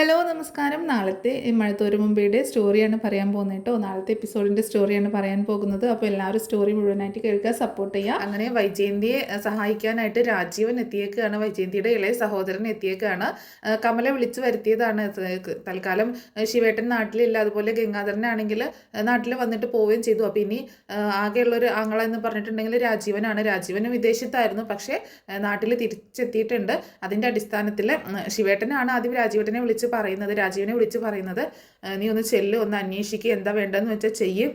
Hello നമസ്കാരം. നാളത്തെ മഴത്തോരു മുമ്പയുടെ സ്റ്റോറിയാണ് പറയാൻ പോകുന്നത് കേട്ടോ. നാളത്തെ എപ്പിസോഡിൻ്റെ സ്റ്റോറിയാണ് പറയാൻ പോകുന്നത്. അപ്പോൾ എല്ലാവരും സ്റ്റോറി മുഴുവനായിട്ട് കേൾക്കുക, സപ്പോർട്ട് ചെയ്യുക. അങ്ങനെ വൈജയന്തിയെ സഹായിക്കാനായിട്ട് രാജീവൻ എത്തിയേക്കാണ്. വൈജയന്തിയുടെ ഇളയ സഹോദരൻ എത്തിയേക്കാണ്. കമല വിളിച്ചു വരുത്തിയതാണ്. തൽക്കാലം ശിവേട്ടൻ നാട്ടിലില്ല. അതുപോലെ ഗംഗാധരനാണെങ്കിൽ നാട്ടിൽ വന്നിട്ട് പോവുകയും ചെയ്തു. അപ്പോൾ ഇനി ആകെയുള്ളൊരു ആങ്ങള എന്ന് പറഞ്ഞിട്ടുണ്ടെങ്കിൽ രാജീവനാണ്. രാജീവന് വിദേശത്തായിരുന്നു, പക്ഷേ നാട്ടിൽ തിരിച്ചെത്തിയിട്ടുണ്ട്. അതിൻ്റെ അടിസ്ഥാനത്തിൽ ശിവേട്ടനാണ് ആദ്യം രാജീവേട്ടനെ രാജീവിനെ വിളിച്ച് പറയുന്നത്, നീ ഒന്ന് ചെല്ല്, ഒന്ന് അന്വേഷിക്കുക, എന്താ വേണ്ടതെന്ന് വെച്ചാൽ ചെയ്യും,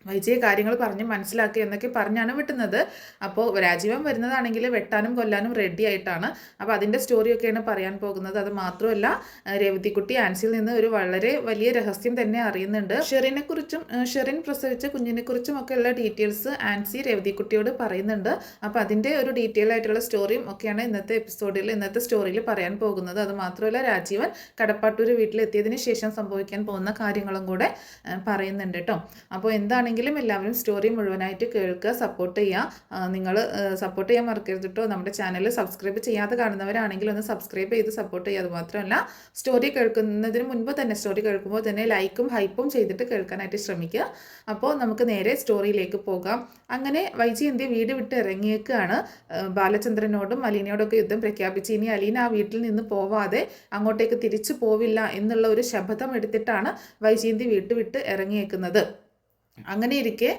വൈജയെ കാര്യങ്ങൾ പറഞ്ഞ് മനസ്സിലാക്കി എന്നൊക്കെ പറഞ്ഞാണ് വിട്ടുന്നത്. അപ്പോൾ രാജീവൻ വരുന്നതാണെങ്കിൽ വെട്ടാനും കൊല്ലാനും റെഡി ആയിട്ടാണ്. അപ്പോൾ അതിൻ്റെ സ്റ്റോറിയൊക്കെയാണ് പറയാൻ പോകുന്നത്. അത് മാത്രമല്ല, രേവതിക്കുട്ടി ആൻസിയിൽ നിന്ന് ഒരു വളരെ വലിയ രഹസ്യം തന്നെ അറിയുന്നുണ്ട്. ഷെറിൻ പ്രസവിച്ച കുഞ്ഞിനെക്കുറിച്ചും ഒക്കെയുള്ള ഡീറ്റെയിൽസ് ആൻസി രേവതിക്കുട്ടിയോട് പറയുന്നുണ്ട്. അപ്പോൾ അതിൻ്റെ ഒരു ഡീറ്റെയിൽ ആയിട്ടുള്ള സ്റ്റോറിയും ഒക്കെയാണ് ഇന്നത്തെ സ്റ്റോറിയിൽ പറയാൻ പോകുന്നത്. അത് മാത്രമല്ല, രാജീവൻ കടപ്പാട്ടൂർ വീട്ടിലെത്തിയതിന് ശേഷം സംഭവിക്കാൻ പോകുന്ന കാര്യങ്ങളും കൂടെ പറയുന്നുണ്ട് കേട്ടോ. അപ്പോൾ എന്താണ് എല്ലാവരും സ്റ്റോറി മുഴുവനായിട്ട് കേൾക്കുക, സപ്പോർട്ട് ചെയ്യുക. നിങ്ങൾ സപ്പോർട്ട് ചെയ്യാൻ മറക്കരുത് കേട്ടോ. നമ്മുടെ ചാനൽ സബ്സ്ക്രൈബ് ചെയ്യാതെ കാണുന്നവരാണെങ്കിൽ ഒന്ന് സബ്സ്ക്രൈബ് ചെയ്ത് സപ്പോർട്ട് ചെയ്യുക. അതുമാത്രമല്ല, സ്റ്റോറി കേൾക്കുമ്പോൾ തന്നെ ലൈക്കും ഹൈപ്പും ചെയ്തിട്ട് കേൾക്കാനായിട്ട് ശ്രമിക്കുക. അപ്പോൾ നമുക്ക് നേരെ സ്റ്റോറിയിലേക്ക് പോകാം. അങ്ങനെ വൈജയന്തി വീട് വിട്ട് ഇറങ്ങിയേക്കാണ്. ബാലചന്ദ്രനോടും അലീനയോടൊക്കെ യുദ്ധം പ്രഖ്യാപിച്ച് ഇനി അലീന ആ വീട്ടിൽ നിന്ന് പോവാതെ അങ്ങോട്ടേക്ക് തിരിച്ചു പോവില്ല എന്നുള്ള ഒരു ശപഥം എടുത്തിട്ടാണ് വൈജയന്തി വീട്ട് വിട്ട് ഇറങ്ങിയേക്കുന്നത്. അങ്ങനെ ഇരിക്കെ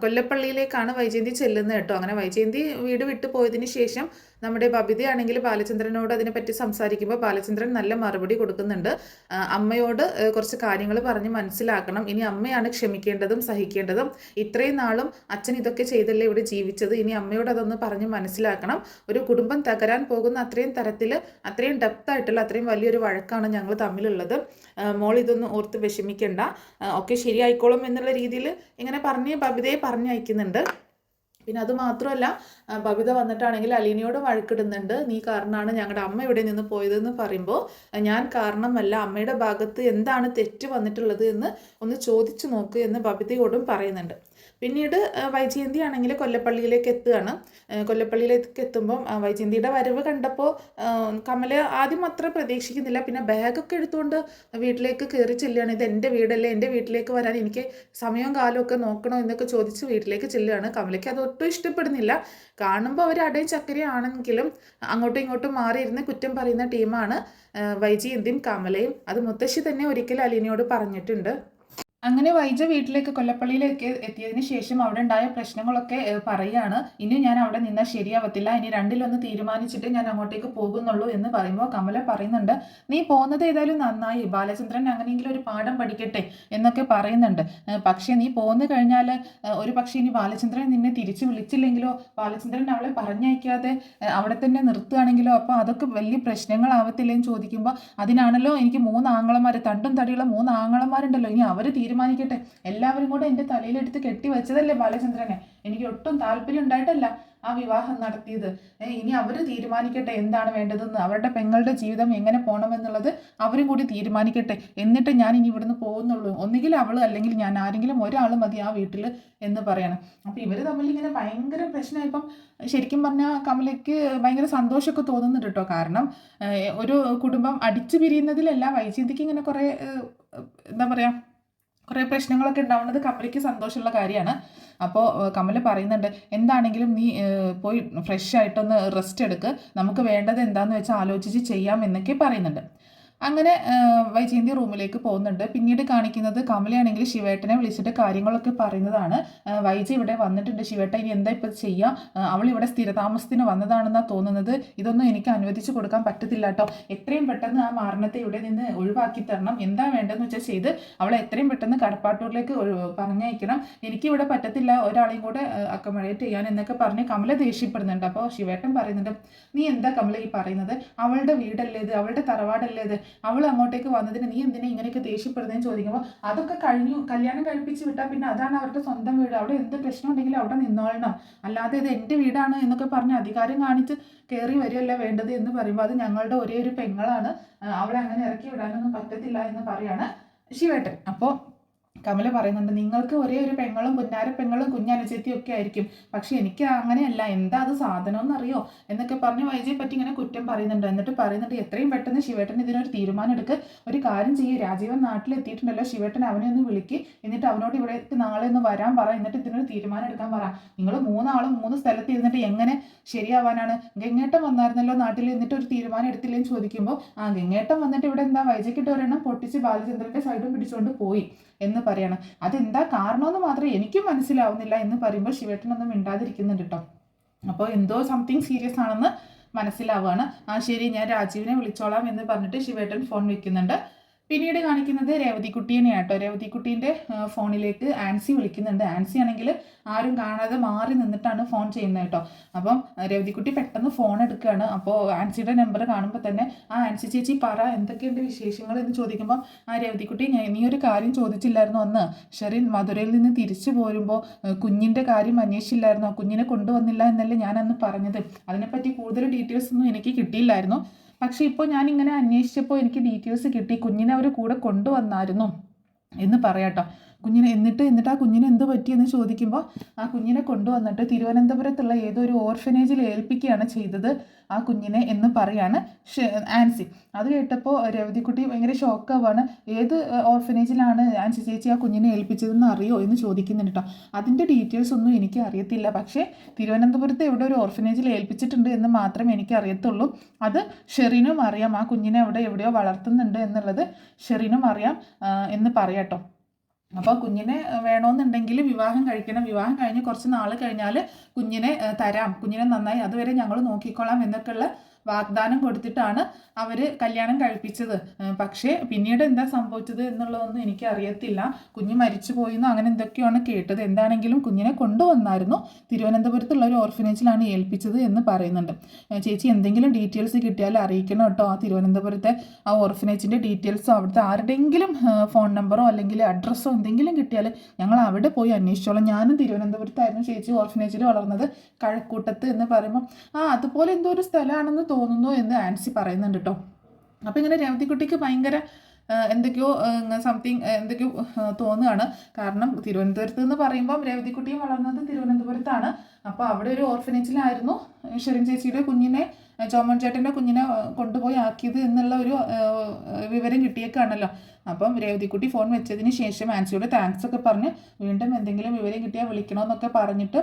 കൊല്ലപ്പള്ളിയിലേക്കാണ് വൈജയന്തി ചെല്ലുന്നത് കേട്ടോ. അങ്ങനെ വൈജയന്തി വീട് വിട്ടു പോയതിന് ശേഷം നമ്മുടെ ബബിതയാണെങ്കിൽ ബാലചന്ദ്രനോട് അതിനെപ്പറ്റി സംസാരിക്കുമ്പോൾ ബാലചന്ദ്രൻ നല്ല മറുപടി കൊടുക്കുന്നുണ്ട്. അമ്മയോട് കുറച്ച് കാര്യങ്ങൾ പറഞ്ഞ് മനസ്സിലാക്കണം. ഇനി അമ്മയാണ് ക്ഷമിക്കേണ്ടതും സഹിക്കേണ്ടതും. ഇത്രയും നാളും അച്ഛൻ ഇതൊക്കെ ചെയ്തല്ലേ ഇവിടെ ജീവിച്ചത്. ഇനി അമ്മയോട് അതൊന്ന് പറഞ്ഞ് മനസ്സിലാക്കണം. ഒരു കുടുംബം തകരാൻ പോകുന്ന അത്രയും തരത്തിൽ, അത്രയും ഡെപ്തായിട്ടുള്ള, അത്രയും വലിയൊരു വഴക്കാണ് ഞങ്ങൾ തമ്മിലുള്ളത്. മോൾ ഇതൊന്നും ഓർത്ത് വിഷമിക്കേണ്ട, ഒക്കെ ശരിയായിക്കോളും എന്നുള്ള രീതിയിൽ ഇങ്ങനെ പറഞ്ഞ് ബബിതയെ പറഞ്ഞയക്കുന്നുണ്ട്. പിന്നെ അതുമാത്രമല്ല, ബബിത വന്നിട്ടാണെങ്കിൽ അലീനയോട് വഴക്കിടുന്നുണ്ട്. നീ കാരണമാണ് ഞങ്ങളുടെ അമ്മ ഇവിടെ നിന്ന് പോയതെന്ന് പറയുമ്പോൾ, ഞാൻ കാരണമല്ല, അമ്മയുടെ ഭാഗത്ത് എന്താണ് തെറ്റ് വന്നിട്ടുള്ളത് എന്ന് ഒന്ന് ചോദിച്ചു നോക്ക് എന്ന് ബബിതയോടും പറയുന്നുണ്ട്. പിന്നീട് വൈജയന്തി ആണെങ്കിൽ കൊല്ലപ്പള്ളിയിലേക്ക് എത്തുകയാണ്. കൊല്ലപ്പള്ളിയിലേക്ക് എത്തുമ്പം വൈജയന്തിയുടെ വരവ് കണ്ടപ്പോൾ കമല ആദ്യം അത്ര പ്രതീക്ഷിക്കുന്നില്ല. പിന്നെ ബാഗൊക്കെ എടുത്തുകൊണ്ട് വീട്ടിലേക്ക് കയറി ചെല്ലുകയാണ്. ഇത് എൻ്റെ വീടല്ലേ, എൻ്റെ വീട്ടിലേക്ക് വരാൻ എനിക്ക് സമയവും കാലവും ഒക്കെ നോക്കണോ എന്നൊക്കെ ചോദിച്ച് വീട്ടിലേക്ക് ചെല്ലുകയാണ്. കമലയ്ക്ക് അത് ഒട്ടും ഇഷ്ടപ്പെടുന്നില്ല. കാണുമ്പോൾ അവർ അടയും ചക്കരയാണെങ്കിലും അങ്ങോട്ടും ഇങ്ങോട്ടും മാറിയിരുന്ന് കുറ്റം പറയുന്ന ടീമാണ് വൈജയന്തിയും കമലയും. അത് മുത്തശ്ശി തന്നെ ഒരിക്കൽ അലീനയോട് പറഞ്ഞിട്ടുണ്ട്. അങ്ങനെ വൈജ വീട്ടിലേക്ക് കൊല്ലപ്പള്ളിയിലേക്ക് എത്തിയതിന് ശേഷം അവിടെ ഉണ്ടായ പ്രശ്നങ്ങളൊക്കെ പറയുകയാണ്. ഇനി ഞാൻ അവിടെ നിന്നാൽ ശരിയാവത്തില്ല, ഇനി രണ്ടിലൊന്ന് തീരുമാനിച്ചിട്ട് ഞാൻ അങ്ങോട്ടേക്ക് പോകുന്നുള്ളൂ എന്ന് പറയുമ്പോൾ കമല പറയുന്നുണ്ട്, നീ പോകുന്നത് ഏതായാലും നന്നായി, ബാലചന്ദ്രൻ അങ്ങനെയെങ്കിലും ഒരു പാഠം പഠിക്കട്ടെ എന്നൊക്കെ പറയുന്നുണ്ട്. പക്ഷേ നീ പോന്നു കഴിഞ്ഞാൽ ഒരു പക്ഷേ ഇനി ബാലചന്ദ്രൻ നിന്നെ തിരിച്ചു വിളിച്ചില്ലെങ്കിലോ, ബാലചന്ദ്രൻ അവളെ പറഞ്ഞയക്കാതെ അവിടെ തന്നെ നിർത്തുകയാണെങ്കിലോ, അപ്പോൾ അതൊക്കെ വലിയ പ്രശ്നങ്ങളാവത്തില്ലെന്ന് ചോദിക്കുമ്പോൾ, അതിനാണല്ലോ എനിക്ക് 3 ആങ്ങളമാർ, തണ്ടും തടിയുള്ള 3 ആങ്ങളമാരുണ്ടല്ലോ, ഇനി അവർ തീരുമാനിക്കട്ടെ. എല്ലാവരും കൂടെ എൻ്റെ തലയിലെടുത്ത് കെട്ടി വെച്ചതല്ലേ ബാലചന്ദ്രനെ. എനിക്ക് ഒട്ടും താല്പര്യം ഉണ്ടായിട്ടല്ല ആ വിവാഹം നടത്തിയത്. ഇനി അവർ തീരുമാനിക്കട്ടെ എന്താണ് വേണ്ടതെന്ന്, അവരുടെ പെങ്ങളുടെ ജീവിതം എങ്ങനെ പോകണമെന്നുള്ളത് അവരും കൂടി തീരുമാനിക്കട്ടെ. എന്നിട്ട് ഞാൻ ഇനി ഇവിടുന്ന് പോകുന്നുള്ളൂ. ഒന്നുകിൽ അവൾ അല്ലെങ്കിൽ ഞാൻ, ആരെങ്കിലും ഒരാൾ മതി ആ വീട്ടിൽ എന്ന് പറയണം. അപ്പോൾ ഇവർ തമ്മിൽ ഇങ്ങനെ ഭയങ്കര പ്രശ്നമായപ്പം ശരിക്കും പറഞ്ഞാൽ കമലയ്ക്ക് ഭയങ്കര സന്തോഷമൊക്കെ തോന്നുന്നുണ്ട് കേട്ടോ. കാരണം ഒരു കുടുംബം അടിച്ചു പിരിയുന്നതിലല്ല, വൈജയന്തിക്ക് ഇങ്ങനെ കുറേ എന്താ പറയുക, കുറേ പ്രശ്നങ്ങളൊക്കെ ഉണ്ടാവുന്നത് കമലയ്ക്ക് സന്തോഷമുള്ള കാര്യമാണ്. അപ്പോൾ കമല പറയുന്നുണ്ട്, എന്താണെങ്കിലും നീ പോയി ഫ്രഷ് ആയിട്ടൊന്ന് റെസ്റ്റ് എടുക്ക്, നമുക്ക് വേണ്ടത് എന്താണെന്ന് വെച്ചാൽ ആലോചിച്ച് ചെയ്യാം എന്നൊക്കെ പറയുന്നുണ്ട്. അങ്ങനെ വൈജയന്തി റൂമിലേക്ക് പോകുന്നുണ്ട്. പിന്നീട് കാണിക്കുന്നത് കമലയാണെങ്കിൽ ശിവേട്ടനെ വിളിച്ചിട്ട് കാര്യങ്ങളൊക്കെ പറയുന്നതാണ്. വൈജ ഇവിടെ വന്നിട്ടുണ്ട് ശിവേട്ട, ഇനി എന്താ ഇപ്പോൾ ചെയ്യുക, അവൾ ഇവിടെ സ്ഥിരതാമസത്തിന് വന്നതാണെന്നാണ് തോന്നുന്നത്, ഇതൊന്നും എനിക്ക് അനുവദിച്ചു കൊടുക്കാൻ പറ്റത്തില്ല കേട്ടോ, എത്രയും പെട്ടെന്ന് ആ മാരണത്തെ ഇവിടെ നിന്ന് ഒഴിവാക്കി തരണം, എന്താ വേണ്ടതെന്ന് വെച്ചാൽ ചെയ്ത് അവളെ എത്രയും പെട്ടെന്ന് കടപ്പാട്ടൂരിലേക്ക് പറഞ്ഞയക്കണം, എനിക്കിവിടെ പറ്റത്തില്ല ഒരാളെയും കൂടെ അക്കമഡേറ്റ് ചെയ്യാൻ എന്നൊക്കെ പറഞ്ഞ് കമല ദേഷ്യപ്പെടുന്നുണ്ട്. അപ്പോൾ ശിവേട്ടൻ പറയുന്നുണ്ട്, നീ എന്താ കമല ഈ പറയുന്നത്, അവളുടെ വീടല്ലേ ഇത്, അവളുടെ തറവാടല്ലേ ഇത്, അവൾ അങ്ങോട്ടേക്ക് വന്നതിന് നീ എന്തിനാ ഇങ്ങനെയൊക്കെ ദേഷ്യപ്പെടുന്നതെന്ന് ചോദിക്കുമ്പോൾ, അതൊക്കെ കഴിഞ്ഞു, കല്യാണം കഴിപ്പിച്ച് വിട്ടാൽ പിന്നെ അതാണ് അവരുടെ സ്വന്തം വീട്, അവിടെ എന്ത് പ്രശ്നം ഉണ്ടെങ്കിലും അവിടെ നിന്നോളണം, അല്ലാതെ ഇത് എൻ്റെ വീടാണ് എന്നൊക്കെ പറഞ്ഞ് അധികാരം കാണിച്ച് കയറി വരികയല്ല വേണ്ടത് എന്ന് പറയുമ്പോൾ, അത് ഞങ്ങളുടെ ഒരേ ഒരു പെങ്ങളാണ്, അവളെ അങ്ങനെ ഇറക്കി വിടാനൊന്നും പറ്റത്തില്ല എന്ന് പറയാണ് ശിവേട്ടൻ. അപ്പോൾ കമല പറയുന്നുണ്ട്, നിങ്ങൾക്ക് ഒരേ ഒരു പെങ്ങളും പുന്നാര പെങ്ങളും കുഞ്ഞനുജത്തിയും ഒക്കെ ആയിരിക്കും, പക്ഷെ എനിക്ക് അങ്ങനെയല്ല, എന്താ അത് സാധനം എന്നറിയോ എന്നൊക്കെ പറഞ്ഞ് വൈജയെ പറ്റി ഇങ്ങനെ കുറ്റം പറയുന്നുണ്ട്. എന്നിട്ട് പറയുന്നുണ്ട്, എത്രയും പെട്ടെന്ന് ശിവേട്ടൻ ഇതിനൊരു തീരുമാനം എടുക്കുക, ഒരു കാര്യം ചെയ്യും, രാജീവൻ നാട്ടിലെത്തിയിട്ടുണ്ടല്ലോ, ശിവേട്ടൻ അവനെ ഒന്ന് വിളിക്ക്, എന്നിട്ട് അവനോട് ഇവിടേക്ക് നാളെ ഒന്ന് വരാൻ പറ, എന്നിട്ട് ഇതിനൊരു തീരുമാനം എടുക്കാൻ പറ. നിങ്ങൾ 3 ആളും 3 സ്ഥലത്ത് ഇരുന്നിട്ട് എങ്ങനെ ശരിയാവാനാണ്? ഗംഗേട്ടൻ വന്നായിരുന്നല്ലോ നാട്ടിൽ, എന്നിട്ട് ഒരു തീരുമാനം എടുത്തില്ലെന്ന് ചോദിക്കുമ്പോൾ, ഗംഗേട്ടൻ വന്നിട്ട് ഇവിടെ എന്താ വൈജയ്ക്കിട്ട് ഒരെണ്ണം പൊട്ടിച്ച് ബാലചന്ദ്രന്റെ സൈഡും പിടിച്ചുകൊണ്ട് പോയി എന്ന് പറയാണ്. അതെന്താ കാരണമെന്ന് മാത്രമേ എനിക്കും മനസ്സിലാവുന്നില്ല എന്ന് പറയുമ്പോൾ ശിവേട്ടനൊന്നും മിണ്ടാതിരിക്കുന്നുണ്ട് കേട്ടോ. അപ്പോൾ എന്തോ സംതിങ് സീരിയസ് ആണെന്ന് മനസ്സിലാവുകയാണ്. ശരി, ഞാൻ രാജീവിനെ വിളിച്ചോളാം എന്ന് പറഞ്ഞിട്ട് ശിവേട്ടൻ ഫോൺ വെക്കുന്നുണ്ട്. പിന്നീട് കാണിക്കുന്നത് രേവതിക്കുട്ടീനെയാണ് കേട്ടോ. രേവതിക്കുട്ടീൻ്റെ ഫോണിലേക്ക് ആൻസി വിളിക്കുന്നുണ്ട്. ആൻസി ആണെങ്കിൽ ആരും കാണാതെ മാറി നിന്നിട്ടാണ് ഫോൺ ചെയ്യുന്നത് കേട്ടോ. അപ്പം രേവതിക്കുട്ടി പെട്ടെന്ന് ഫോൺ എടുക്കുകയാണ്. അപ്പോൾ ആൻസിയുടെ നമ്പർ കാണുമ്പോൾ തന്നെ, ആൻസി ചേച്ചി പറ, എന്തൊക്കെയുണ്ട് വിശേഷങ്ങൾ എന്ന് ചോദിക്കുമ്പോൾ, രേവതിക്കുട്ടി, നീ ഒരു കാര്യം ചോദിച്ചില്ലായിരുന്നു അന്ന്, ഷെറിൻ മധുരയിൽ നിന്ന് തിരിച്ചു പോരുമ്പോൾ കുഞ്ഞിൻ്റെ കാര്യം അന്വേഷിച്ചില്ലായിരുന്നോ, കുഞ്ഞിനെ കൊണ്ടുവന്നില്ല എന്നല്ലേ ഞാൻ അന്ന് പറഞ്ഞത്, അതിനെപ്പറ്റി കൂടുതൽ ഡീറ്റെയിൽസ് ഒന്നും എനിക്ക് കിട്ടിയില്ലായിരുന്നു, പക്ഷേ ഇപ്പോൾ ഞാനിങ്ങനെ അന്വേഷിച്ചപ്പോൾ എനിക്ക് ഡീറ്റെയിൽസ് കിട്ടി, കുഞ്ഞിനെ അവർ കൂടെ കൊണ്ടുവന്നായിരുന്നു എന്ന് പറയാട്ടോ. എന്നിട്ട് ആ കുഞ്ഞിനെ എന്ത് പറ്റിയെന്ന് ചോദിക്കുമ്പോൾ, ആ കുഞ്ഞിനെ കൊണ്ടുവന്നിട്ട് തിരുവനന്തപുരത്തുള്ള ഏതോ ഒരു ഓർഫനേജിൽ ഏൽപ്പിക്കുകയാണ് ചെയ്തത് ആ കുഞ്ഞിനെ എന്ന് പറയാണ് ആൻസി. അത് കേട്ടപ്പോൾ രേവതിക്കുട്ടി ഭയങ്കര ഷോക്കാവാണ്. ഏത് ഓർഫനേജിലാണ് ആൻസി ചേച്ചി ആ കുഞ്ഞിനെ ഏൽപ്പിച്ചതെന്ന് അറിയോ എന്ന് ചോദിക്കുന്നുണ്ട് കേട്ടോ. അതിൻ്റെ ഡീറ്റെയിൽസ് ഒന്നും എനിക്ക് അറിയത്തില്ല, പക്ഷേ തിരുവനന്തപുരത്ത് എവിടെ ഒരു ഓർഫനേജിൽ ഏൽപ്പിച്ചിട്ടുണ്ട് എന്ന് മാത്രമേ എനിക്ക് അറിയത്തുള്ളൂ. അത് ഷെറിനും അറിയാം, ആ കുഞ്ഞിനെ എവിടെയോ വളർത്തുന്നുണ്ട് എന്നുള്ളത് ഷെറിനും അറിയാം എന്ന് പറയാട്ടോ. അപ്പോൾ കുഞ്ഞിനെ വേണമെന്നുണ്ടെങ്കിൽ വിവാഹം കഴിക്കണം, വിവാഹം കഴിഞ്ഞ് കുറച്ച് നാൾ കഴിഞ്ഞാൽ കുഞ്ഞിനെ തരാം, കുഞ്ഞിനെ നന്നായി അതുവരെ ഞങ്ങൾ നോക്കിക്കോളാം എന്നൊക്കെയുള്ള വാഗ്ദാനം കൊടുത്തിട്ടാണ് അവർ കല്യാണം കഴിപ്പിച്ചത്. പക്ഷേ പിന്നീട് എന്താ സംഭവിച്ചത് എന്നുള്ളതൊന്നും എനിക്ക് അറിയത്തില്ല. കുഞ്ഞ് മരിച്ചു പോയിന്നോ അങ്ങനെ എന്തൊക്കെയാണ് കേട്ടത്. എന്താണെങ്കിലും കുഞ്ഞിനെ കൊണ്ടുവന്നായിരുന്നു, തിരുവനന്തപുരത്തുള്ള ഒരു ഓർഫനേജിലാണ് ഏൽപ്പിച്ചത് എന്ന് പറയുന്നുണ്ട്. ചേച്ചി എന്തെങ്കിലും ഡീറ്റെയിൽസ് കിട്ടിയാൽ അറിയിക്കണം കേട്ടോ. ആ തിരുവനന്തപുരത്തെ ആ ഓർഫനേജിൻ്റെ ഡീറ്റെയിൽസോ അവിടുത്തെ ആരുടെയെങ്കിലും ഫോൺ നമ്പറോ അല്ലെങ്കിൽ അഡ്രസ്സോ എന്തെങ്കിലും കിട്ടിയാൽ ഞങ്ങൾ അവിടെ പോയി അന്വേഷിച്ചോളാം. ഞാനും തിരുവനന്തപുരത്തായിരുന്നു ചേച്ചി ഓർഫനേജിൽ വളർന്നത്, കഴക്കൂട്ടത്ത് എന്ന് പറയുമ്പോൾ അതുപോലെ എന്തോ ഒരു സ്ഥലമാണെന്ന് തോന്നുന്നു എന്ന് ആൻസി പറയുന്നുണ്ട് കേട്ടോ. അപ്പോൾ ഇങ്ങനെ രേവതിക്കുട്ടിക്ക് ഭയങ്കര എന്തൊക്കെയോ തോന്നുകയാണ്. കാരണം തിരുവനന്തപുരത്ത് എന്ന് പറയുമ്പം രേവതിക്കുട്ടിയും വളർന്നത് തിരുവനന്തപുരത്താണ്. അപ്പോൾ അവിടെ ഒരു ഓർഫനേജിലായിരുന്നു ഷെറിൻ ചേച്ചിയുടെ കുഞ്ഞിനെ, ജോമോൻ ചേട്ടൻ്റെ കുഞ്ഞിനെ കൊണ്ടുപോയി ആക്കിയത് എന്നുള്ള ഒരു വിവരം കിട്ടിയേക്കാണല്ലോ. അപ്പം രേവതിക്കുട്ടി ഫോൺ വെച്ചതിന് ശേഷം ആൻസിയോട് താങ്ക്സ് ഒക്കെ പറഞ്ഞ് വീണ്ടും എന്തെങ്കിലും വിവരം കിട്ടിയാൽ വിളിക്കണമെന്നൊക്കെ പറഞ്ഞിട്ട്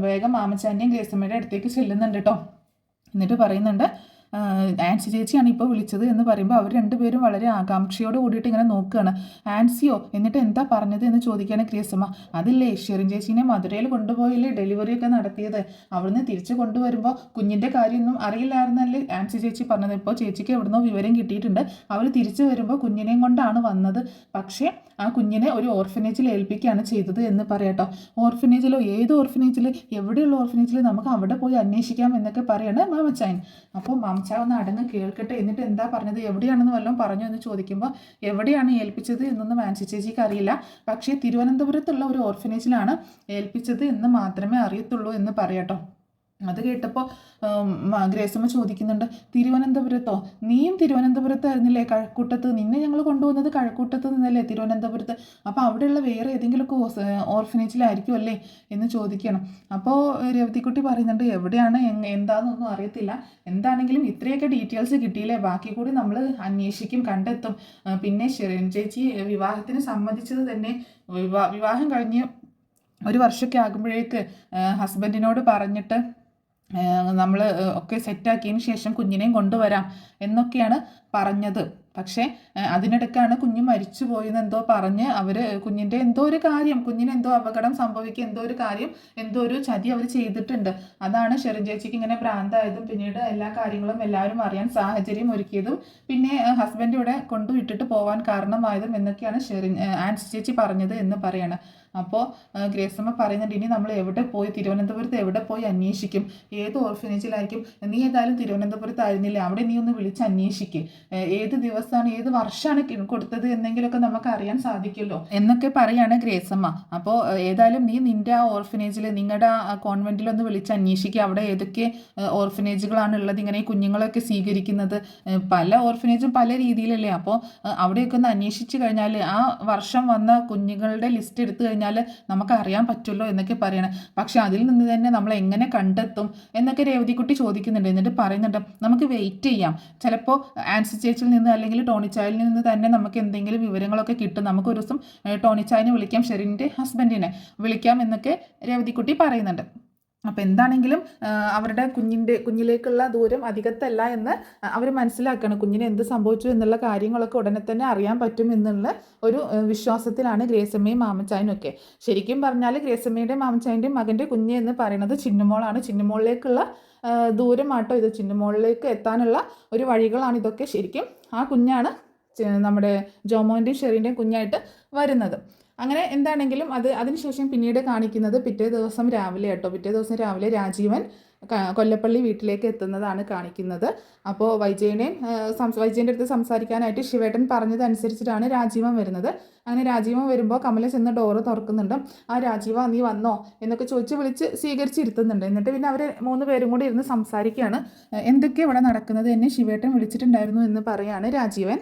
വേഗം മാമച്ചാൻ്റെയും ഗ്രേസമ്മയുടെ അടുത്തേക്ക് ചെല്ലുന്നുണ്ട് കേട്ടോ. എന്നിട്ട് പറയുന്നുണ്ട്, ആൻസി ചേച്ചിയാണ് ഇപ്പോൾ വിളിച്ചത് എന്ന് പറയുമ്പോൾ അവർ രണ്ടുപേരും വളരെ ആകാംക്ഷയോട് കൂടിയിട്ട് ഇങ്ങനെ നോക്കുകയാണ്. ആൻസിയോ എന്നിട്ട് എന്താ പറഞ്ഞത് എന്ന് ചോദിക്കുകയാണ് ഗ്രേസമ്മ. അതില്ലേ, ഷെറിൻ ചേച്ചീനെ മധുരയിൽ കൊണ്ടുപോയില്ലേ ഡെലിവറി ഒക്കെ നടത്തിയത്, അവിടുന്ന് തിരിച്ചു കൊണ്ടുവരുമ്പോൾ കുഞ്ഞിൻ്റെ കാര്യമൊന്നും അറിയില്ലായിരുന്നല്ലേ ആൻസി ചേച്ചി പറഞ്ഞത്. ഇപ്പോൾ ചേച്ചിക്ക് എവിടുന്നോ വിവരം കിട്ടിയിട്ടുണ്ട്, അവർ തിരിച്ചു വരുമ്പോൾ കുഞ്ഞിനെയും കൊണ്ടാണ് വന്നത്, പക്ഷേ ആ കുഞ്ഞിനെ ഒരു ഓർഫനേജിൽ ഏൽപ്പിക്കുകയാണ് ചെയ്തത് എന്ന് പറയാട്ടോ. ഓർഫനേജിലോ, ഏത് ഓർഫനേജിൽ, എവിടെയുള്ള ഓർഫനേജിൽ, നമുക്ക് അവിടെ പോയി അന്വേഷിക്കാം എന്നൊക്കെ പറയണേ മാമച്ചായൻ. അപ്പോൾ മാമച്ചായ ഒന്ന് അടങ്ങ് കേൾക്കട്ടെ, എന്നിട്ട് എന്താ പറഞ്ഞത്, എവിടെയാണെന്ന് വല്ലതും പറഞ്ഞു എന്ന് ചോദിക്കുമ്പോൾ എവിടെയാണ് ഏൽപ്പിച്ചത് എന്നൊന്നും ആൻസി ചേച്ചിക്ക് അറിയില്ല, പക്ഷേ തിരുവനന്തപുരത്തുള്ള ഒരു ഓർഫനേജിലാണ് ഏൽപ്പിച്ചത് എന്ന് മാത്രമേ അറിയത്തുള്ളൂ എന്ന് പറയാട്ടോ. അത് കേട്ടപ്പോൾ ഗ്രേസമ്മ ചോദിക്കുന്നുണ്ട്, തിരുവനന്തപുരത്തോ? നീയും തിരുവനന്തപുരത്തായിരുന്നില്ലേ കഴക്കൂട്ടത്ത്? നിന്നെ ഞങ്ങൾ കൊണ്ടുവന്നത് കഴക്കൂട്ടത്ത് നിന്നല്ലേ തിരുവനന്തപുരത്ത്? അപ്പോൾ അവിടെയുള്ള വേറെ ഏതെങ്കിലുമൊക്കെ ഓർഫനേജിലായിരിക്കും അല്ലേ എന്ന് ചോദിക്കണം. അപ്പോൾ രേവതിക്കുട്ടി പറയുന്നുണ്ട്, എവിടെയാണ് എന്താണെന്നൊന്നും അറിയത്തില്ല, എന്താണെങ്കിലും ഇത്രയൊക്കെ ഡീറ്റെയിൽസ് കിട്ടിയില്ലേ, ബാക്കി കൂടി നമ്മൾ അന്വേഷിക്കും, കണ്ടെത്തും. പിന്നെ ഷെറിൻ ചേച്ചി വിവാഹത്തിന് സമ്മതിച്ചത് തന്നെ വിവാഹം കഴിഞ്ഞ് 1 വർഷമൊക്കെ ആകുമ്പോഴേക്ക് ഹസ്ബൻഡിനോട് പറഞ്ഞിട്ട് നമ്മൾ ഒക്കെ സെറ്റാക്കിയതിന് ശേഷം കുഞ്ഞിനെയും കൊണ്ടുവരാം എന്നൊക്കെയാണ് പറഞ്ഞത്. പക്ഷേ അതിനിടയ്ക്കാണ് കുഞ്ഞ് മരിച്ചു പോയെന്ന് എന്തോ പറഞ്ഞ് അവർ കുഞ്ഞിൻ്റെ എന്തോ ഒരു കാര്യം, കുഞ്ഞിന് എന്തോ അപകടം സംഭവിക്കുക, എന്തോ ഒരു കാര്യം, എന്തോ ഒരു ചതി അവർ ചെയ്തിട്ടുണ്ട്. അതാണ് ഷെറിൻ ചേച്ചിക്ക് ഇങ്ങനെ ഭ്രാന്തായതും പിന്നീട് എല്ലാ കാര്യങ്ങളും എല്ലാവരും അറിയാൻ സാഹചര്യം ഒരുക്കിയതും പിന്നെ ഹസ്ബൻഡ് ഇവിടെ കൊണ്ടുവിട്ടിട്ട് പോകാൻ കാരണമായതും എന്നൊക്കെയാണ് ആൻസി ചേച്ചി പറഞ്ഞത് എന്ന് പറയാണ്. അപ്പോൾ ഗ്രേസമ്മ പറയുന്നുണ്ട്, ഇനി നമ്മൾ എവിടെ പോയി, തിരുവനന്തപുരത്ത് എവിടെ പോയി അന്വേഷിക്കും, ഏത് ഓർഫനേജിലായിരിക്കും? നീ ഏതായാലും തിരുവനന്തപുരത്തായിരുന്നില്ലേ, അവിടെ നീ ഒന്ന് വിളിച്ച് അന്വേഷിക്കുക, ഏത് ദിവസം ദിവസമാണ് ഏത് വർഷമാണ് കൊടുത്തത് എന്നെങ്കിലുമൊക്കെ നമുക്ക് അറിയാൻ സാധിക്കുമല്ലോ എന്നൊക്കെ പറയാണ് ഗ്രേസമ്മ. അപ്പോൾ ഏതായാലും നീ നിൻ്റെ ആ ഓർഫനേജിൽ നിങ്ങളുടെ ആ കോൺവെൻറ്റിലൊന്ന് വിളിച്ച് അന്വേഷിക്കുക, അവിടെ ഏതൊക്കെ ഓർഫനേജുകളാണ് ഉള്ളത്, ഇങ്ങനെ ഈ കുഞ്ഞുങ്ങളൊക്കെ സ്വീകരിക്കുന്നത്. പല ഓർഫനേജും പല രീതിയിലല്ലേ. അപ്പോൾ അവിടെയൊക്കെ ഒന്ന് അന്വേഷിച്ച് കഴിഞ്ഞാൽ ആ വർഷം വന്ന കുഞ്ഞുങ്ങളുടെ ലിസ്റ്റ് എടുത്തു കഴിഞ്ഞാൽ നമുക്ക് അറിയാൻ പറ്റുമല്ലോ എന്നൊക്കെ പറയണം. പക്ഷെ അതിൽ നിന്ന് തന്നെ നമ്മൾ എങ്ങനെ കണ്ടെത്തും എന്നൊക്കെ രേവതിക്കുട്ടി ചോദിക്കുന്നുണ്ട്. എന്നിട്ട് പറയുന്നുണ്ട് നമുക്ക് വെയിറ്റ് ചെയ്യാം, ചിലപ്പോൾ ആൻസി ചേച്ചിയിൽ നിന്ന് അല്ലെങ്കിൽ ടോണിച്ചായിൽ നിന്ന് തന്നെ നമുക്ക് എന്തെങ്കിലും വിവരങ്ങളൊക്കെ കിട്ടും. നമുക്ക് ഒരു ദിവസം ടോണിച്ചായനെ വിളിക്കാം, ഷെറിൻ്റെ ഹസ്ബൻഡിനെ വിളിക്കാം എന്നൊക്കെ രേവതിക്കുട്ടി പറയുന്നുണ്ട്. അപ്പോൾ എന്താണെങ്കിലും അവരുടെ കുഞ്ഞിലേക്കുള്ള ദൂരം അധികത്തല്ല എന്ന് അവർ മനസ്സിലാക്കണം. കുഞ്ഞിന് എന്ത് സംഭവിച്ചു എന്നുള്ള കാര്യങ്ങളൊക്കെ ഉടനെ തന്നെ അറിയാൻ പറ്റും എന്നുള്ള ഒരു വിശ്വാസത്തിലാണ് ഗ്രേസമ്മയും മാമച്ചായനും ഒക്കെ. ശരിക്കും പറഞ്ഞാൽ ഗ്രേസമ്മയുടെയും മാമച്ചായൻ്റെയും മകൻ്റെ കുഞ്ഞ് എന്ന് പറയുന്നത് ചിന്നുമോളാണ്. ചിന്നുമോളിലേക്കുള്ള ദൂരമാട്ടോ ഇത്, ചിന്നുമോളിലേക്ക് എത്താനുള്ള ഒരു വഴികളാണ് ഇതൊക്കെ. ശരിക്കും ആ കുഞ്ഞാണ് നമ്മുടെ ജോമോൻ്റെയും ഷെറിൻ്റെയും കുഞ്ഞായിട്ട് വരുന്നത്. അങ്ങനെ എന്താണെങ്കിലും അതിനുശേഷം പിന്നീട് കാണിക്കുന്നത് പിറ്റേ ദിവസം രാവിലെ കേട്ടോ. പിറ്റേ ദിവസം രാവിലെ രാജീവൻ കൊല്ലപ്പള്ളി വീട്ടിലേക്ക് എത്തുന്നതാണ് കാണിക്കുന്നത്. അപ്പോൾ വൈജയൻ്റെ അടുത്ത് സംസാരിക്കാനായിട്ട് ശിവേട്ടൻ പറഞ്ഞതനുസരിച്ചിട്ടാണ് രാജീവൻ വരുന്നത്. അങ്ങനെ രാജീവൻ വരുമ്പോൾ കമല ചെന്ന് ഡോറ് തുറക്കുന്നുണ്ട്. ആ രാജീവ നീ വന്നോ എന്നൊക്കെ ചോദിച്ച് വിളിച്ച് സ്വീകരിച്ചിരുത്തുന്നുണ്ട്. എന്നിട്ട് പിന്നെ അവർ 3 പേരും കൂടി ഇരുന്ന് സംസാരിക്കുകയാണ്. എന്തൊക്കെ ഇവിടെ നടക്കുന്നത്, എന്നെ ശിവേട്ടൻ വിളിച്ചിട്ടുണ്ടായിരുന്നു എന്ന് പറയാണ് രാജീവൻ.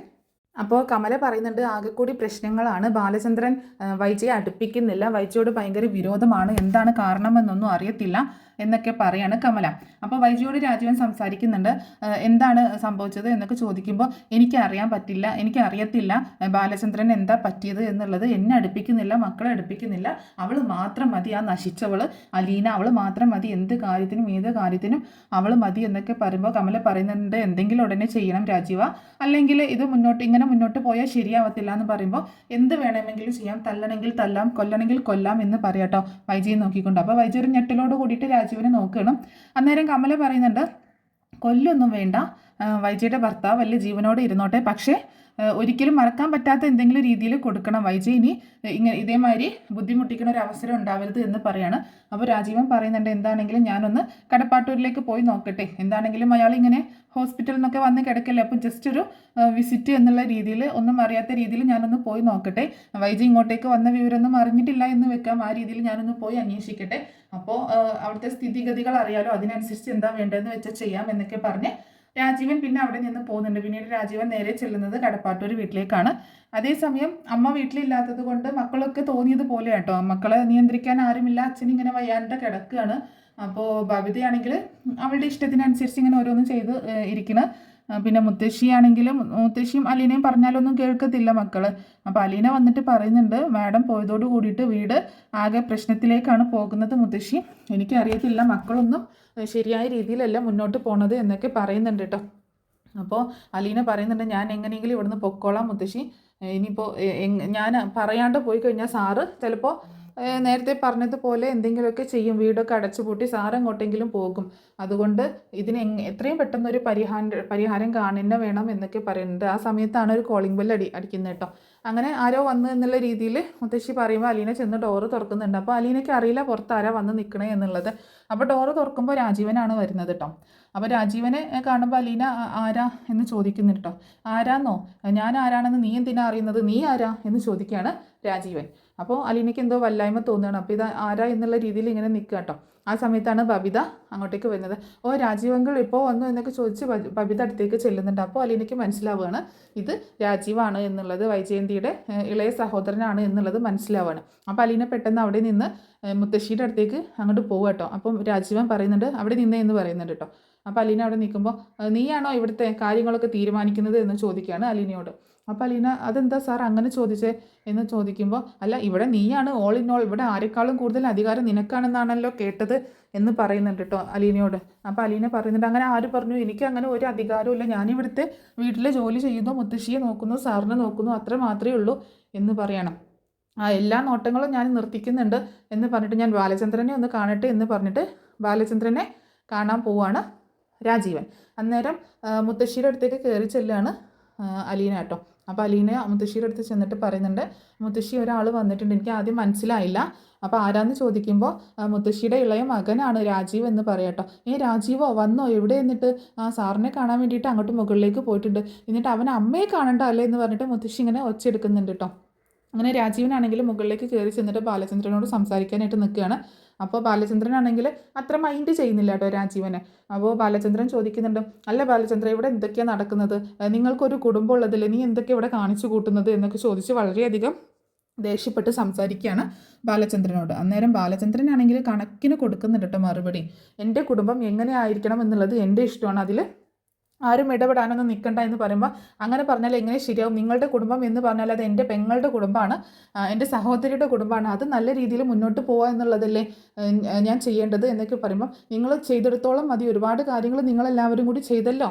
അപ്പോൾ കമല പറയുന്നുണ്ട് ആകെക്കൂടി പ്രശ്നങ്ങളാണ്, ബാലചന്ദ്രൻ വൈജയെ അടുപ്പിക്കുന്നില്ല, വൈജയോട് ഭയങ്കര വിരോധമാണ്, എന്താണ് കാരണമെന്നൊന്നും അറിയത്തില്ല എന്നൊക്കെ പറയാണ് കമല. അപ്പോൾ വൈജയോട് രാജീവൻ സംസാരിക്കുന്നുണ്ട്. എന്താണ് സംഭവിച്ചത് എന്നൊക്കെ ചോദിക്കുമ്പോൾ എനിക്കറിയാൻ പറ്റില്ല, എനിക്കറിയത്തില്ല ബാലചന്ദ്രൻ എന്താ പറ്റിയത് എന്നുള്ളത്, എന്നെ അടുപ്പിക്കുന്നില്ല, മക്കളെ അടുപ്പിക്കുന്നില്ല, അവൾ മാത്രം മതി, ആ നശിച്ചവൾ അലീന, അവൾ മാത്രം മതി, എന്ത് കാര്യത്തിനും ഏത് കാര്യത്തിനും അവൾ മതി എന്നൊക്കെ പറയുമ്പോൾ കമല പറയുന്നുണ്ട് എന്തെങ്കിലും ഉടനെ ചെയ്യണം രാജീവ, അല്ലെങ്കിൽ ഇത് ഇങ്ങനെ മുന്നോട്ട് പോയാൽ ശരിയാവത്തില്ല എന്ന് പറയുമ്പോൾ എന്ത് വേണമെങ്കിലും ചെയ്യാം, തല്ലണമെങ്കിൽ തല്ലാം, കൊല്ലണമെങ്കിൽ കൊല്ലാം എന്ന് പറയാട്ടോ വൈജയെ നോക്കിക്കൊണ്ട്. അപ്പോൾ വൈജ ഒരു ഞെട്ടലോട് കൂടിയിട്ട് രാജീവനെ നോക്കണം. അന്നേരം കമല പറയുന്നുണ്ട് കൊല്ലൊന്നും വേണ്ട, വൈജയുടെ ഭർത്താവ് വലിയ ജീവനോടെ ഇരുന്നോട്ടെ, പക്ഷേ ഒരിക്കലും മറക്കാൻ പറ്റാത്ത എന്തെങ്കിലും രീതിയിൽ കൊടുക്കണം, വൈജയ് ഇനി ഇതേമാതിരി ബുദ്ധിമുട്ടിക്കുന്ന ഒരു അവസരം ഉണ്ടാവരുത് എന്ന് പറയാണ്. അപ്പോൾ രാജീവൻ പറയുന്നുണ്ട് എന്താണെങ്കിലും ഞാനൊന്ന് കടപ്പാട്ടൂരിലേക്ക് പോയി നോക്കട്ടെ, എന്താണെങ്കിലും അയാൾ ഇങ്ങനെ ഹോസ്പിറ്റലിൽ നിന്നൊക്കെ വന്ന് കിടക്കല്ലേ, അപ്പം ജസ്റ്റ് ഒരു വിസിറ്റ് എന്നുള്ള രീതിയിൽ, ഒന്നും അറിയാത്ത രീതിയിൽ ഞാനൊന്ന് പോയി നോക്കട്ടെ, വൈജയ് ഇങ്ങോട്ടേക്ക് വന്ന വിവരമൊന്നും അറിഞ്ഞിട്ടില്ല എന്ന് വെക്കാം, ആ രീതിയിൽ ഞാനൊന്ന് പോയി അന്വേഷിക്കട്ടെ, അപ്പോൾ അവിടുത്തെ സ്ഥിതിഗതികൾ അറിയാലോ, അതിനനുസരിച്ച് എന്താ വേണ്ടതെന്ന് വെച്ചാൽ ചെയ്യാം എന്നൊക്കെ പറഞ്ഞ് രാജീവൻ പിന്നെ അവിടെ നിന്ന് പോകുന്നുണ്ട്. പിന്നീട് രാജീവൻ നേരെ ചെല്ലുന്നത് കടപ്പാട്ടൂർ വീട്ടിലേക്കാണ്. അതേസമയം അമ്മ വീട്ടിലില്ലാത്തത് കൊണ്ട് മക്കളൊക്കെ തോന്നിയതുപോലെ കേട്ടോ, മക്കളെ നിയന്ത്രിക്കാൻ ആരുമില്ല, അച്ഛൻ ഇങ്ങനെ വയ്യാണ്ട് കിടക്കുകയാണ്. അപ്പോൾ ബബിതയാണെങ്കിൽ അവളുടെ ഇഷ്ടത്തിനനുസരിച്ച് ഇങ്ങനെ ഓരോന്നും ചെയ്ത് ഇരിക്കണ്. പിന്നെ മുത്തശ്ശിയും അലീനയും പറഞ്ഞാലൊന്നും കേൾക്കത്തില്ല മക്കള്. അപ്പോൾ അലീന വന്നിട്ട് പറയുന്നുണ്ട് മാഡം പോയതോട് കൂടിയിട്ട് വീട് ആകെ പ്രശ്നത്തിലേക്കാണ് പോകുന്നത് മുത്തശ്ശി, എനിക്കറിയത്തില്ല, മക്കളൊന്നും ശരിയായ രീതിയിലല്ല മുന്നോട്ട് പോണത് എന്നൊക്കെ പറയുന്നുണ്ട് കേട്ടോ. അപ്പോൾ അലീന പറയുന്നുണ്ട് ഞാൻ എങ്ങനെയെങ്കിലും ഇവിടുന്ന് പൊക്കോളാം മുത്തശ്ശി, ഇനിയിപ്പോൾ ഞാൻ പറയാണ്ട് പോയി കഴിഞ്ഞാൽ സാറ് ചിലപ്പോൾ നേരത്തെ പറഞ്ഞതുപോലെ എന്തെങ്കിലുമൊക്കെ ചെയ്യും, വീടൊക്കെ അടച്ചുപൂട്ടി സാറ് എങ്ങോട്ടെങ്കിലും പോകും, അതുകൊണ്ട് ഇതിന് എത്രയും പെട്ടെന്നൊരു പരിഹാരം കാണുന്ന വേണം എന്നൊക്കെ പറയുന്നുണ്ട്. ആ സമയത്താണ് ഒരു കോളിംഗ് ബെൽ അടിക്കുന്നത് കേട്ടോ. അങ്ങനെ ആരോ വന്നു എന്നുള്ള രീതിയിൽ മുത്തശ്ശി പറയുമ്പോൾ അലീന ചെന്ന് ഡോറ് തുറക്കുന്നുണ്ട്. അപ്പോൾ അലീനയ്ക്ക് അറിയില്ല പുറത്ത് ആരാ വന്ന് നിൽക്കണേ എന്നുള്ളത്. അപ്പോൾ ഡോറ് തുറക്കുമ്പോൾ രാജീവനാണ് വരുന്നത് കേട്ടോ. അപ്പോൾ രാജീവനെ കാണുമ്പോൾ അലീന ആരാ എന്ന് ചോദിക്കുന്നു കേട്ടോ. ആരാന്നോ, ഞാൻ ആരാണെന്ന് നീ എന്തിനാ അറിയുന്നത്, നീ ആരാ എന്ന് ചോദിക്കുകയാണ് രാജീവൻ. അപ്പോൾ അലീനയ്ക്ക് എന്തോ വല്ലായ്മ തോന്നുകയാണ്. അപ്പോൾ ഇത് ആരാ എന്നുള്ള രീതിയിൽ ഇങ്ങനെ നിൽക്കുക കേട്ടോ. ആ സമയത്താണ് ബബിത അങ്ങോട്ടേക്ക് വരുന്നത്. ഓ രാജീവങ്കിൾ ഇപ്പോൾ വന്നു എന്നൊക്കെ ചോദിച്ച് ബബിത അടുത്തേക്ക് ചെല്ലുന്നുണ്ട്. അപ്പോൾ അലീനയ്ക്ക് മനസ്സിലാവുകയാണ് ഇത് രാജീവാണ് എന്നുള്ളത്, വൈജയന്തിയുടെ ഇളയ സഹോദരനാണ് എന്നുള്ളത് മനസ്സിലാവുകയാണ്. അപ്പോൾ അലീന പെട്ടെന്ന് അവിടെ നിന്ന് മുത്തശ്ശിയുടെ അടുത്തേക്ക് അങ്ങോട്ട് പോകുക കേട്ടോ. അപ്പം രാജീവൻ പറയുന്നുണ്ട് അവിടെ നിന്നേ എന്ന് പറയുന്നുണ്ട് കേട്ടോ. അപ്പോൾ അലീന അവിടെ നിൽക്കുമ്പോൾ നീയാണോ ഇവിടുത്തെ കാര്യങ്ങളൊക്കെ തീരുമാനിക്കുന്നത് എന്ന് ചോദിക്കുകയാണ് അലീനയോട്. അപ്പോൾ അലീന അതെന്താ സാർ അങ്ങനെ ചോദിച്ചേ എന്ന് ചോദിക്കുമ്പോൾ അല്ല ഇവിടെ നീയാണ് ഓൾ ഇൻ ഓൾ, ഇവിടെ ആരെക്കാളും കൂടുതൽ അധികാരം നിനക്കാണെന്നാണല്ലോ കേട്ടത് എന്ന് പറയുന്നുണ്ട് കേട്ടോ അലീനയോട്. അപ്പോൾ അലീന പറയുന്നുണ്ട് അങ്ങനെ ആര് പറഞ്ഞു, എനിക്ക് അങ്ങനെ ഒരു അധികാരവും ഇല്ല, ഞാനിവിടുത്തെ വീട്ടിലെ ജോലി ചെയ്യുന്നു, മുത്തശ്ശിയെ നോക്കുന്നു, സാറിനെ നോക്കുന്നു, അത്ര മാത്രമേ ഉള്ളൂ എന്ന് പറയണം. എല്ലാ നോട്ടങ്ങളും ഞാൻ നിർത്തിക്കുന്നുണ്ട് എന്ന് പറഞ്ഞിട്ട് ഞാൻ ബാലചന്ദ്രനെ ഒന്ന് കാണട്ടെ എന്ന് പറഞ്ഞിട്ട് ബാലചന്ദ്രനെ കാണാൻ പോവാണ് രാജീവൻ. അന്നേരം മുത്തശ്ശിയുടെ അടുത്തേക്ക് കയറി ചെല്ലുകയാണ് അലീന കേട്ടോ. അപ്പോൾ അലീന മുത്തശ്ശിയുടെ അടുത്ത് ചെന്നിട്ട് പറയുന്നുണ്ട്, മുത്തശ്ശി ഒരാൾ വന്നിട്ടുണ്ട്, എനിക്ക് ആദ്യം മനസ്സിലായില്ല. അപ്പോൾ ആരാന്ന് ചോദിക്കുമ്പോൾ മുത്തശ്ശിയുടെ ഇളയ മകനാണ് രാജീവ് എന്ന് പറയാട്ടോ. രാജീവോ വന്നോ, എവിടെ എന്നിട്ട് സാറിനെ കാണാൻ വേണ്ടിയിട്ട് അങ്ങോട്ട് മുകളിലേക്ക് പോയിട്ടുണ്ട്, എന്നിട്ട് അവൻ അമ്മയെ കാണണ്ട അല്ലേ എന്ന് പറഞ്ഞിട്ട് മുത്തശ്ശി ഇങ്ങനെ ഒച്ചെടുക്കുന്നുണ്ട് കേട്ടോ. അങ്ങനെ രാജീവനാണെങ്കിൽ മുകളിലേക്ക് കയറി ചെന്നിട്ട് ബാലചന്ദ്രനോട് സംസാരിക്കാനായിട്ട് നിൽക്കുകയാണ്. അപ്പോൾ ബാലചന്ദ്രനാണെങ്കിൽ അത്ര മൈൻഡ് ചെയ്യുന്നില്ല കേട്ടോ രാജീവനെ. അപ്പോൾ ബാലചന്ദ്രൻ ചോദിക്കുന്നുണ്ട്, അല്ല ബാലചന്ദ്രൻ, ഇവിടെ എന്തൊക്കെയാണ് നടക്കുന്നത്, നിങ്ങൾക്കൊരു കുടുംബം ഉള്ളതില്ലേ, നീ എന്തൊക്കെയാണ് ഇവിടെ കാണിച്ചു കൂട്ടുന്നത് എന്നൊക്കെ ചോദിച്ച് വളരെയധികം ദേഷ്യപ്പെട്ട് സംസാരിക്കുകയാണ് ബാലചന്ദ്രനോട്. അന്നേരം ബാലചന്ദ്രനാണെങ്കിൽ കണക്കിന് കൊടുക്കുന്നുണ്ട് കേട്ടോ മറുപടി. എൻ്റെ കുടുംബം എങ്ങനെ ആയിരിക്കണം എന്നുള്ളത് എൻ്റെ ഇഷ്ടമാണ്, അതിൽ ആരും ഇടപെടാനൊന്നും നിൽക്കണ്ട എന്ന് പറയുമ്പോൾ, അങ്ങനെ പറഞ്ഞാൽ എങ്ങനെ ശരിയാവും, നിങ്ങളുടെ കുടുംബം എന്ന് പറഞ്ഞാൽ അത് എൻ്റെ പെങ്ങളുടെ കുടുംബമാണ്, എൻ്റെ സഹോദരിയുടെ കുടുംബമാണ്, അത് നല്ല രീതിയിൽ മുന്നോട്ട് പോകുക എന്നുള്ളതല്ലേ ഞാൻ ചെയ്യേണ്ടത് എന്നൊക്കെ പറയുമ്പോൾ, നിങ്ങൾ ചെയ്തെടുത്തോളം മതി, ഒരുപാട് കാര്യങ്ങൾ നിങ്ങളെല്ലാവരും കൂടി ചെയ്തല്ലോ,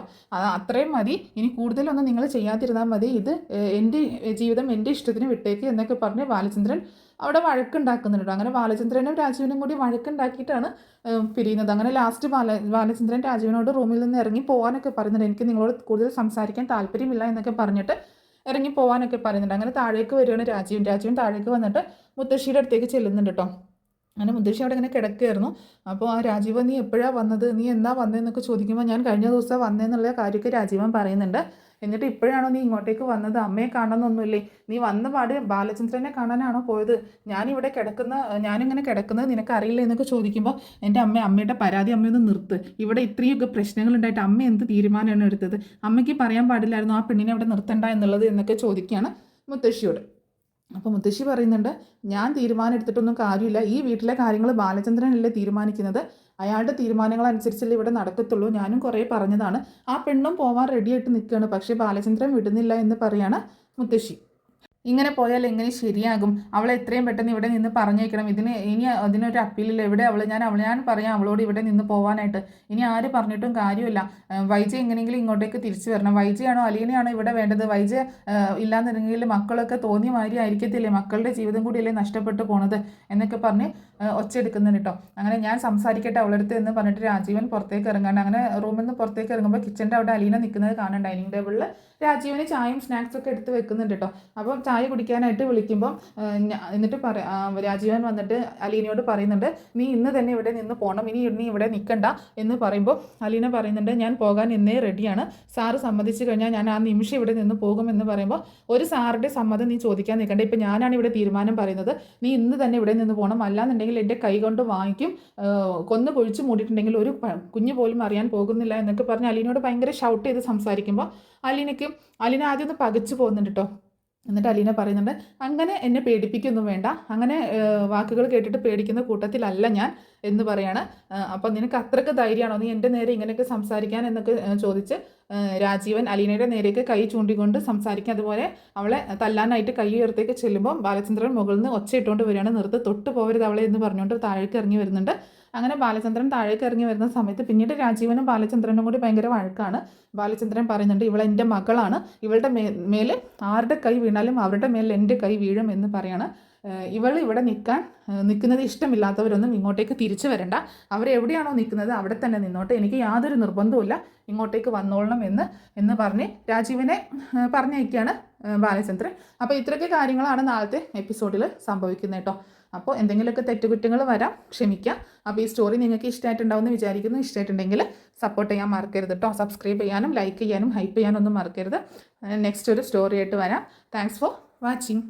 അത്രയും മതി, ഇനി കൂടുതലൊന്നും നിങ്ങൾ ചെയ്യാതിരുന്നാൽ മതി, ഇത് എൻ്റെ ജീവിതം എൻ്റെ ഇഷ്ടത്തിന് വിട്ടേക്ക് എന്നൊക്കെ പറഞ്ഞ് ബാലചന്ദ്രൻ അവിടെ വഴക്കുണ്ടാക്കുന്നുണ്ട്. അങ്ങനെ ബാലചന്ദ്രനും രാജീവനും കൂടി വഴക്കുണ്ടാക്കിയിട്ടാണ് പിരിയുന്നത്. അങ്ങനെ ലാസ്റ്റ് ബാലചന്ദ്രൻ രാജീവനോട് റൂമിൽ നിന്ന് ഇറങ്ങി പോകാനൊക്കെ പറയുന്നുണ്ട്, എനിക്ക് നിങ്ങളോട് കൂടുതൽ സംസാരിക്കാൻ താല്പര്യമില്ല എന്നൊക്കെ പറഞ്ഞിട്ട് ഇറങ്ങി പോകാനൊക്കെ പറയുന്നുണ്ട്. അങ്ങനെ താഴേക്ക് വരികയാണ് രാജീവൻ താഴേക്ക് വന്നിട്ട് മുത്തശ്ശിയുടെ അടുത്തേക്ക് ചെല്ലുന്നുണ്ട് കേട്ടോ. അങ്ങനെ മുത്തശ്ശി അവിടെ ഇങ്ങനെ കിടക്കുകയായിരുന്നു. അപ്പോൾ ആ രാജീവൻ, നീ എപ്പോഴാണ് വന്നത്, നീ എന്നാ വന്നതെന്നൊക്കെ ചോദിക്കുമ്പോൾ, ഞാൻ കഴിഞ്ഞ ദിവസം വന്നതെന്നുള്ള കാര്യമൊക്കെ രാജീവൻ പറയുന്നുണ്ട്. എന്നിട്ട് ഇപ്പോഴാണോ നീ ഇങ്ങോട്ടേക്ക് വന്നത്, അമ്മയെ കാണണമെന്നൊന്നുമില്ലേ, നീ വന്ന പാട് ബാലചന്ദ്രനെ കാണാനാണോ പോയത്, ഞാനിങ്ങനെ കിടക്കുന്നത് നിനക്കറിയില്ല എന്നൊക്കെ ചോദിക്കുമ്പോൾ, എൻ്റെ അമ്മയുടെ പരാതി അമ്മയൊന്ന് നിർത്ത്, ഇവിടെ ഇത്രയൊക്കെ പ്രശ്നങ്ങളുണ്ടായിട്ട് അമ്മ എന്ത് തീരുമാനമാണ് എടുത്തത്, അമ്മയ്ക്ക് പറയാൻ പാടില്ലായിരുന്നു ആ പെണ്ണിനെ അവിടെ നിർത്തണ്ട എന്നുള്ളത് എന്നൊക്കെ ചോദിക്കുകയാണ് മുത്തശ്ശിയോട്. അപ്പോൾ മുത്തശ്ശി പറയുന്നുണ്ട്, ഞാൻ തീരുമാനം എടുത്തിട്ടൊന്നും കാര്യമില്ല, ഈ വീട്ടിലെ കാര്യങ്ങൾ ബാലചന്ദ്രനല്ലേ തീരുമാനിക്കുന്നത്, അയാളുടെ തീരുമാനങ്ങൾ അനുസരിച്ചല്ലേ ഇവിടെ നടക്കത്തുള്ളൂ, ഞാനും കുറേ പറഞ്ഞതാണ്, ആ പെണ്ണും പോവാൻ റെഡിയായിട്ട് നിൽക്കുകയാണ്, പക്ഷേ ബാലചന്ദ്രൻ വിടുന്നില്ല എന്ന് പറയാണ് മുത്തശ്ശി. ഇങ്ങനെ പോയാൽ എങ്ങനെ ശരിയാകും, അവളെ എത്രയും പെട്ടെന്ന് ഇവിടെ നിന്ന് പറഞ്ഞേക്കണം, അതിനൊരു അപ്പീലില്ല, ഞാൻ പറയാം അവളോട് ഇവിടെ നിന്ന് പോകാനായിട്ട്, ഇനി ആര് പറഞ്ഞിട്ടും കാര്യമില്ല, വൈജ എങ്ങനെയെങ്കിലും ഇങ്ങോട്ടേക്ക് തിരിച്ചു വരണം, വൈജയാണോ അലീനയാണോ ഇവിടെ വേണ്ടത്, വൈജ ഇല്ലാന്നിരുന്നെങ്കിൽ മക്കളൊക്കെ തോന്നിയ മാതിരി ആയിരിക്കത്തില്ലേ, മക്കളുടെ ജീവിതം കൂടിയല്ലേ നഷ്ടപ്പെട്ടു പോണത് എന്നൊക്കെ പറഞ്ഞ് ഒച്ചെടുക്കുന്നുണ്ട് കേട്ടോ. അങ്ങനെ ഞാൻ സംസാരിക്കട്ടെ അവളടുത്ത് എന്ന് പറഞ്ഞിട്ട് രാജീവൻ പുറത്തേക്ക് ഇറങ്ങാണ്ട്, അങ്ങനെ റൂമിൽ നിന്ന് പുറത്തേക്ക് ഇറങ്ങുമ്പോൾ കിച്ചൻ്റെ അവിടെ അലീന നിൽക്കുന്നത് കാണാൻ ഡൈനിങ് ടേബിളിൽ രാജീവന് ചായയും സ്നാക്സൊക്കെ എടുത്ത് വെക്കുന്നുണ്ട് കേട്ടോ. അപ്പം ചായ കുടിക്കാനായിട്ട് വിളിക്കുമ്പം എന്നിട്ട് രാജീവൻ വന്നിട്ട് അലീനയോട് പറയുന്നുണ്ട്, നീ ഇന്ന് തന്നെ ഇവിടെ നിന്ന് പോകണം, നീ ഇവിടെ നിൽക്കണ്ട എന്ന് പറയുമ്പോൾ അലീന പറയുന്നുണ്ട്, ഞാൻ പോകാൻ എന്നേ റെഡിയാണ്, സാറ് സമ്മതിച്ചു കഴിഞ്ഞാൽ ഞാൻ ആ നിമിഷം ഇവിടെ നിന്ന് പോകുമെന്ന് പറയുമ്പോൾ, ഒരു സാറിൻ്റെ സമ്മതം നീ ചോദിക്കാൻ നിൽക്കണ്ട, ഇപ്പം ഞാനാണ് ഇവിടെ തീരുമാനം പറയുന്നത്, നീ ഇന്ന് തന്നെ ഇവിടെ നിന്ന് പോകണം, അല്ലാന്നുണ്ടെങ്കിൽ എൻ്റെ കൈ കൊണ്ട് വാങ്ങിക്കും, കൊന്നു പൊഴിച്ച് മൂടിയിട്ടുണ്ടെങ്കിൽ ഒരു കുഞ്ഞു പോലും അറിയാൻ പോകുന്നില്ല എന്നൊക്കെ പറഞ്ഞ് അലീനയോട് ഭയങ്കര ഷൗട്ട് ചെയ്ത് സംസാരിക്കുമ്പോൾ അലീന ആദ്യം ഒന്ന് പകച്ചു പോകുന്നുണ്ട് കേട്ടോ. എന്നിട്ട് അലീന പറയുന്നുണ്ട്, അങ്ങനെ എന്നെ പേടിപ്പിക്കൊന്നും വേണ്ട, അങ്ങനെ വാക്കുകൾ കേട്ടിട്ട് പേടിക്കുന്ന കൂട്ടത്തിലല്ല ഞാൻ എന്ന് പറയാണ്. അപ്പം നിനക്ക് അത്രയ്ക്ക് ധൈര്യമാണോ നീ എൻ്റെ നേരെ ഇങ്ങനെയൊക്കെ സംസാരിക്കാൻ എന്നൊക്കെ ചോദിച്ച് രാജീവൻ അലീനയുടെ നേരേക്ക് കൈ ചൂണ്ടിക്കൊണ്ട് സംസാരിക്കും. അതുപോലെ അവളെ തല്ലാനായിട്ട് കൈ ഉയർത്തേക്ക് ചെല്ലുമ്പോൾ ബാലചന്ദ്രൻ മുകളിൽ നിന്ന് ഒച്ചയിട്ടുകൊണ്ട് വരികയാണ്, നിർത്ത്, തൊട്ട് പോകരുത് അവളെ എന്ന് പറഞ്ഞുകൊണ്ട് താഴേക്ക് ഇറങ്ങി വരുന്നുണ്ട്. അങ്ങനെ ബാലചന്ദ്രൻ താഴേക്ക് ഇറങ്ങി വരുന്ന സമയത്ത് പിന്നീട് രാജീവനും ബാലചന്ദ്രനും കൂടി ഭയങ്കര വഴക്കാണ്. ബാലചന്ദ്രൻ പറയുന്നുണ്ട്, ഇവൾ എൻ്റെ മകളാണ്, ഇവളുടെ മേൽ ആരുടെ കൈ വീണാലും അവരുടെ മേൽ എൻ്റെ കൈ വീഴും എന്ന് പറയാണ്. ഇവൾ ഇവിടെ നിൽക്കുന്നത് ഇഷ്ടമില്ലാത്തവരൊന്നും ഇങ്ങോട്ടേക്ക് തിരിച്ചു വരണ്ട, അവരെവിടെയാണോ നിൽക്കുന്നത് അവിടെ തന്നെ നിന്നോട്ടെ, എനിക്ക് യാതൊരു നിർബന്ധവുമില്ല ഇങ്ങോട്ടേക്ക് വന്നോളണം എന്ന് പറഞ്ഞ് രാജീവിനെ പറഞ്ഞയക്കുകയാണ് ബാലചന്ദ്രൻ. അപ്പോൾ ഇത്രയൊക്കെ കാര്യങ്ങളാണ് നാളത്തെ എപ്പിസോഡിൽ സംഭവിക്കുന്നത് കേട്ടോ. അപ്പോൾ എന്തെങ്കിലുമൊക്കെ തെറ്റുകുറ്റങ്ങൾ വരാം, ക്ഷമിക്കാം. അപ്പോൾ ഈ സ്റ്റോറി നിങ്ങൾക്ക് ഇഷ്ടമായിട്ടുണ്ടാവുമെന്ന് വിചാരിക്കുന്നു. ഇഷ്ടമായിട്ടുണ്ടെങ്കിൽ സപ്പോർട്ട് ചെയ്യാൻ മറക്കരുത് കേട്ടോ. സബ്സ്ക്രൈബ് ചെയ്യാനും ലൈക്ക് ചെയ്യാനും ഹൈപ്പ് ചെയ്യാനും ഒന്നും മറക്കരുത്. നെക്സ്റ്റ് ഒരു സ്റ്റോറി ആയിട്ട് വരാം. Thanks for watching.